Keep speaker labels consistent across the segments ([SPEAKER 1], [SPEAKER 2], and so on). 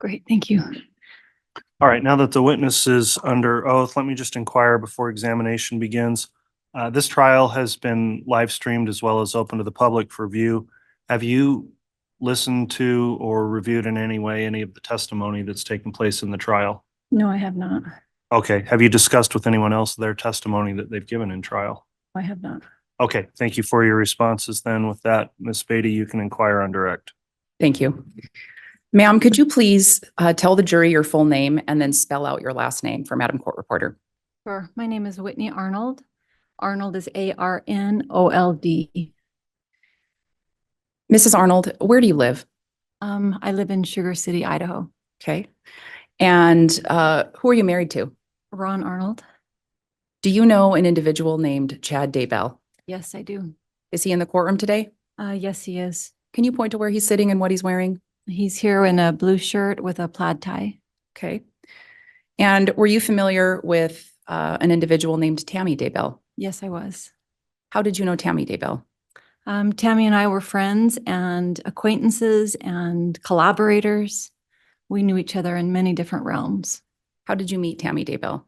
[SPEAKER 1] Great, thank you.
[SPEAKER 2] All right, now that the witness is under oath, let me just inquire before examination begins. This trial has been live streamed as well as open to the public for view. Have you listened to or reviewed in any way any of the testimony that's taken place in the trial?
[SPEAKER 1] No, I have not.
[SPEAKER 2] Okay, have you discussed with anyone else their testimony that they've given in trial?
[SPEAKER 1] I have not.
[SPEAKER 2] Okay, thank you for your responses then. With that, Ms. Beatty, you can inquire on direct.
[SPEAKER 3] Thank you. Ma'am, could you please tell the jury your full name and then spell out your last name for Madam Court Reporter?
[SPEAKER 1] Sure. My name is Whitney Arnold. Arnold is Arnold.
[SPEAKER 3] Mrs. Arnold, where do you live?
[SPEAKER 1] I live in Sugar City, Idaho.
[SPEAKER 3] Okay. And who are you married to?
[SPEAKER 1] Ron Arnold.
[SPEAKER 3] Do you know an individual named Chad Daybell?
[SPEAKER 1] Yes, I do.
[SPEAKER 3] Is he in the courtroom today?
[SPEAKER 1] Yes, he is.
[SPEAKER 3] Can you point to where he's sitting and what he's wearing?
[SPEAKER 1] He's here in a blue shirt with a plaid tie.
[SPEAKER 3] Okay. And were you familiar with an individual named Tammy Daybell?
[SPEAKER 1] Yes, I was.
[SPEAKER 3] How did you know Tammy Daybell?
[SPEAKER 1] Tammy and I were friends and acquaintances and collaborators. We knew each other in many different realms.
[SPEAKER 3] How did you meet Tammy Daybell?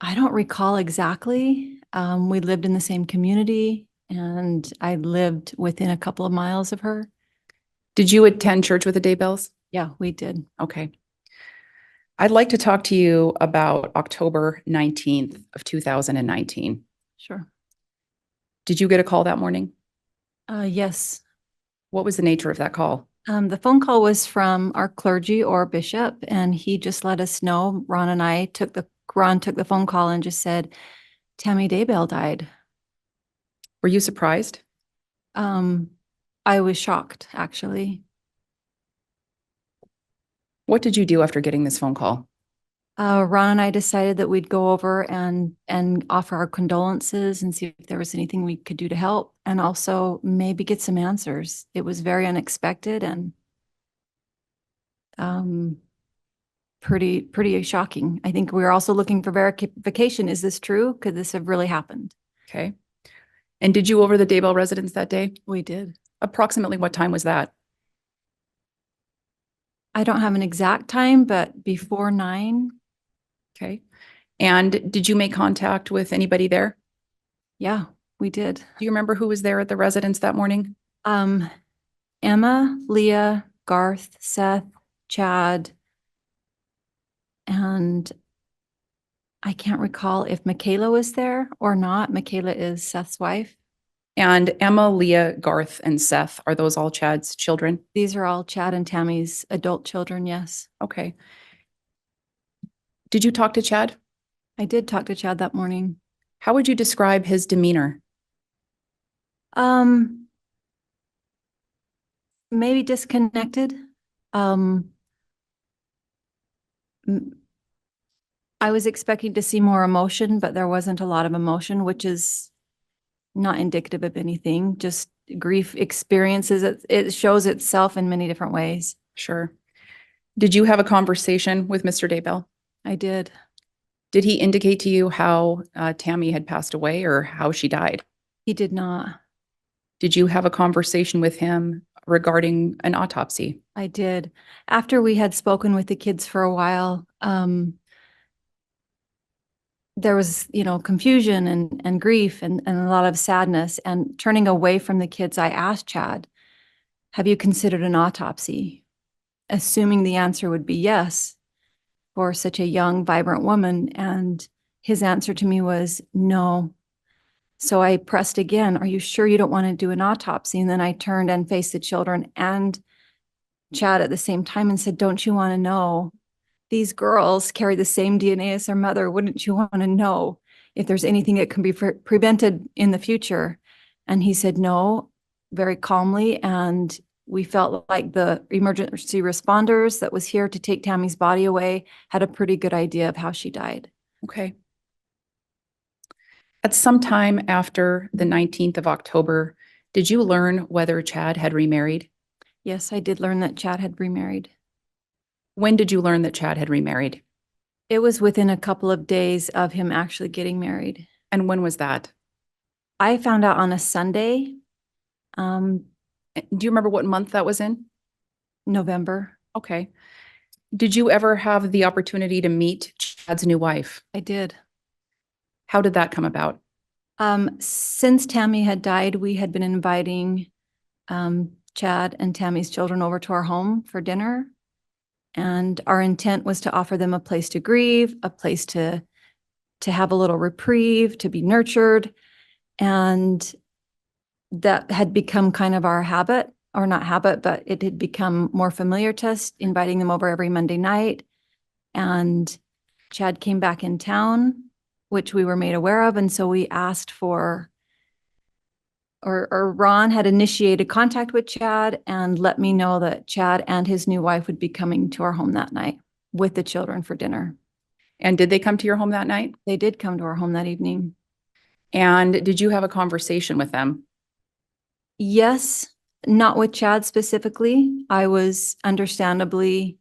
[SPEAKER 1] I don't recall exactly. We lived in the same community and I lived within a couple of miles of her.
[SPEAKER 3] Did you attend church with the Daybells?
[SPEAKER 1] Yeah, we did.
[SPEAKER 3] Okay. I'd like to talk to you about October 19th of 2019.
[SPEAKER 1] Sure.
[SPEAKER 3] Did you get a call that morning?
[SPEAKER 1] Yes.
[SPEAKER 3] What was the nature of that call?
[SPEAKER 1] The phone call was from our clergy or bishop, and he just let us know. Ron took the phone call and just said, Tammy Daybell died.
[SPEAKER 3] Were you surprised?
[SPEAKER 1] I was shocked, actually.
[SPEAKER 3] What did you do after getting this phone call?
[SPEAKER 1] Ron and I decided that we'd go over and offer our condolences and see if there was anything we could do to help, and also maybe get some answers. It was very unexpected and pretty shocking. I think we were also looking for verification. Is this true? Could this have really happened?
[SPEAKER 3] Okay. And did you go over the Daybell residence that day?
[SPEAKER 1] We did.
[SPEAKER 3] Approximately what time was that?
[SPEAKER 1] I don't have an exact time, but before 9.
[SPEAKER 3] Okay. And did you make contact with anybody there?
[SPEAKER 1] Yeah, we did.
[SPEAKER 3] Do you remember who was there at the residence that morning?
[SPEAKER 1] Emma, Leah, Garth, Seth, Chad, and I can't recall if Michaela was there or not. Michaela is Seth's wife.
[SPEAKER 3] And Emma, Leah, Garth, and Seth, are those all Chad's children?
[SPEAKER 1] These are all Chad and Tammy's adult children, yes.
[SPEAKER 3] Okay. Did you talk to Chad?
[SPEAKER 1] I did talk to Chad that morning.
[SPEAKER 3] How would you describe his demeanor?
[SPEAKER 1] Maybe disconnected. I was expecting to see more emotion, but there wasn't a lot of emotion, which is not indicative of anything, just grief experiences. It shows itself in many different ways.
[SPEAKER 3] Sure. Did you have a conversation with Mr. Daybell?
[SPEAKER 1] I did.
[SPEAKER 3] Did he indicate to you how Tammy had passed away or how she died?
[SPEAKER 1] He did not.
[SPEAKER 3] Did you have a conversation with him regarding an autopsy?
[SPEAKER 1] I did. After we had spoken with the kids for a while, there was, confusion and grief and a lot of sadness. And turning away from the kids, I asked Chad, have you considered an autopsy? Assuming the answer would be yes for such a young, vibrant woman. And his answer to me was no. So I pressed again, are you sure you don't want to do an autopsy? And then I turned and faced the children and Chad at the same time and said, don't you want to know? These girls carry the same DNA as their mother. Wouldn't you want to know if there's anything that can be prevented in the future? And he said no, very calmly. And we felt like the emergency responders that was here to take Tammy's body away had a pretty good idea of how she died.
[SPEAKER 3] Okay. At some time after the 19th of October, did you learn whether Chad had remarried?
[SPEAKER 1] Yes, I did learn that Chad had remarried.
[SPEAKER 3] When did you learn that Chad had remarried?
[SPEAKER 1] It was within a couple of days of him actually getting married.
[SPEAKER 3] And when was that?
[SPEAKER 1] I found out on a Sunday.
[SPEAKER 3] Do you remember what month that was in?
[SPEAKER 1] November.
[SPEAKER 3] Okay. Did you ever have the opportunity to meet Chad's new wife?
[SPEAKER 1] I did.
[SPEAKER 3] How did that come about?
[SPEAKER 1] Since Tammy had died, we had been inviting Chad and Tammy's children over to our home for dinner. And our intent was to offer them a place to grieve, a place to have a little reprieve, to be nurtured. And that had become kind of our habit, or not habit, but it had become more familiar to us, inviting them over every Monday night. And Chad came back in town, which we were made aware of. And so we asked for, or Ron had initiated contact with Chad and let me know that Chad and his new wife would be coming to our home that night with the children for dinner.
[SPEAKER 3] And did they come to your home that night?
[SPEAKER 1] They did come to our home that evening.
[SPEAKER 3] And did you have a conversation with them?
[SPEAKER 1] Yes, not with Chad specifically. I was understandably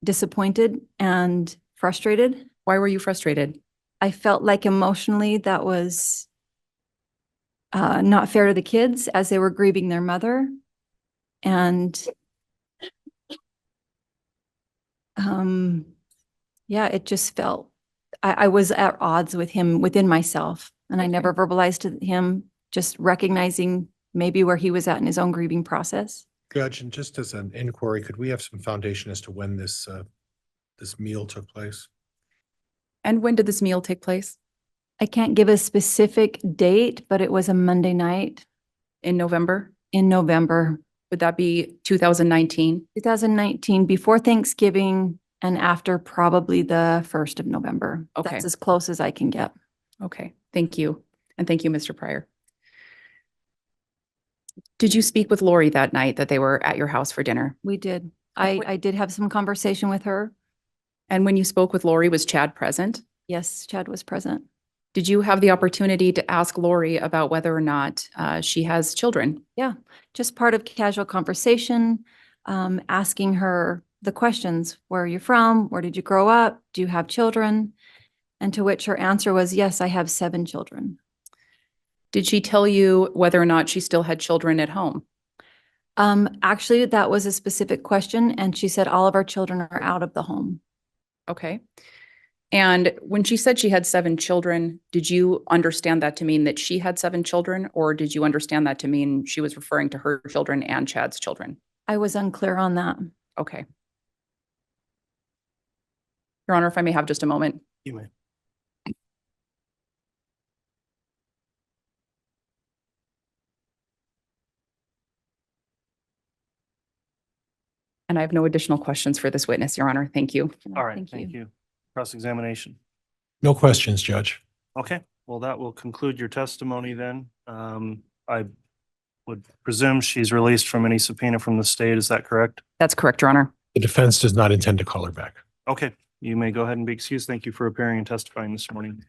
[SPEAKER 1] disappointed and frustrated.
[SPEAKER 3] Why were you frustrated?
[SPEAKER 1] I felt like emotionally that was not fair to the kids as they were grieving their mother. And yeah, it just felt, I was at odds with him within myself. And I never verbalized to him, just recognizing maybe where he was at in his own grieving process.
[SPEAKER 4] Judge, and just as an inquiry, could we have some foundation as to when this meal took place?
[SPEAKER 3] And when did this meal take place?
[SPEAKER 1] I can't give a specific date, but it was a Monday night
[SPEAKER 3] In November?
[SPEAKER 1] in November
[SPEAKER 3] Would that be 2019?
[SPEAKER 1] 2019, before Thanksgiving and after probably the 1st of November.
[SPEAKER 3] Okay.
[SPEAKER 1] That's as close as I can get.
[SPEAKER 3] Okay, thank you. And thank you, Mr. Pryor. Did you speak with Lori that night that they were at your house for dinner?
[SPEAKER 1] We did.
[SPEAKER 3] And
[SPEAKER 1] I did have some conversation with her.
[SPEAKER 3] And when you spoke with Lori, was Chad present?
[SPEAKER 1] Yes, Chad was present.
[SPEAKER 3] Did you have the opportunity to ask Lori about whether or not she has children?
[SPEAKER 1] Just part of casual conversation, asking her the questions. Where are you from? Where did you grow up? Do you have children? And to which her answer was, yes, I have 7 children.
[SPEAKER 3] Did she tell you whether or not she still had children at home?
[SPEAKER 1] Actually, that was a specific question, and she said all of our children are out of the home.
[SPEAKER 3] Okay. And when she said she had 7 children, did you understand that to mean that she had 7 children, or did you understand that to mean she was referring to her children and Chad's children?
[SPEAKER 1] I was unclear on that.
[SPEAKER 3] Okay. Your Honor, if I may have just a moment.
[SPEAKER 2] You may.
[SPEAKER 3] And I have no additional questions for this witness, Your Honor. Thank you.
[SPEAKER 2] All right, thank you. Cross-examination.
[SPEAKER 4] No questions, Judge.
[SPEAKER 2] Okay, well, that will conclude your testimony then. I would presume she's released from any subpoena from the state. Is that correct?
[SPEAKER 3] That's correct, Your Honor.
[SPEAKER 4] The defense does not intend to call her back.
[SPEAKER 2] Okay, you may go ahead and be excused. Thank you for appearing and testifying this morning.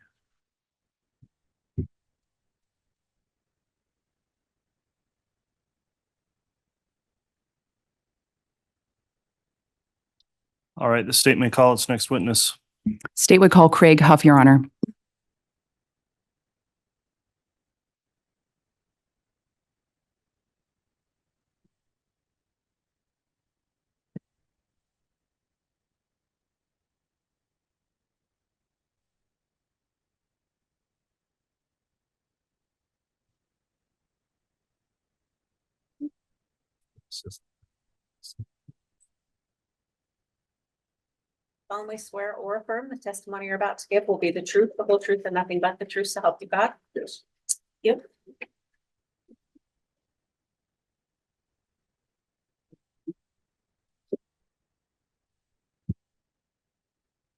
[SPEAKER 2] All right, the state may call its next witness.
[SPEAKER 3] State would call Craig Huff, Your Honor.
[SPEAKER 5] Solemnly swear or affirm the testimony you're about to give will be the truth, the whole truth, and nothing but the truth, so help you God? Yes. Yep.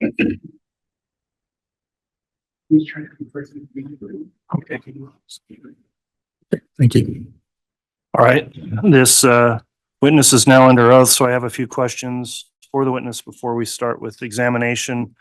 [SPEAKER 2] Okay.
[SPEAKER 4] Thank you.
[SPEAKER 2] All right, this witness is now under oath, so I have a few questions for the witness before we start with examination.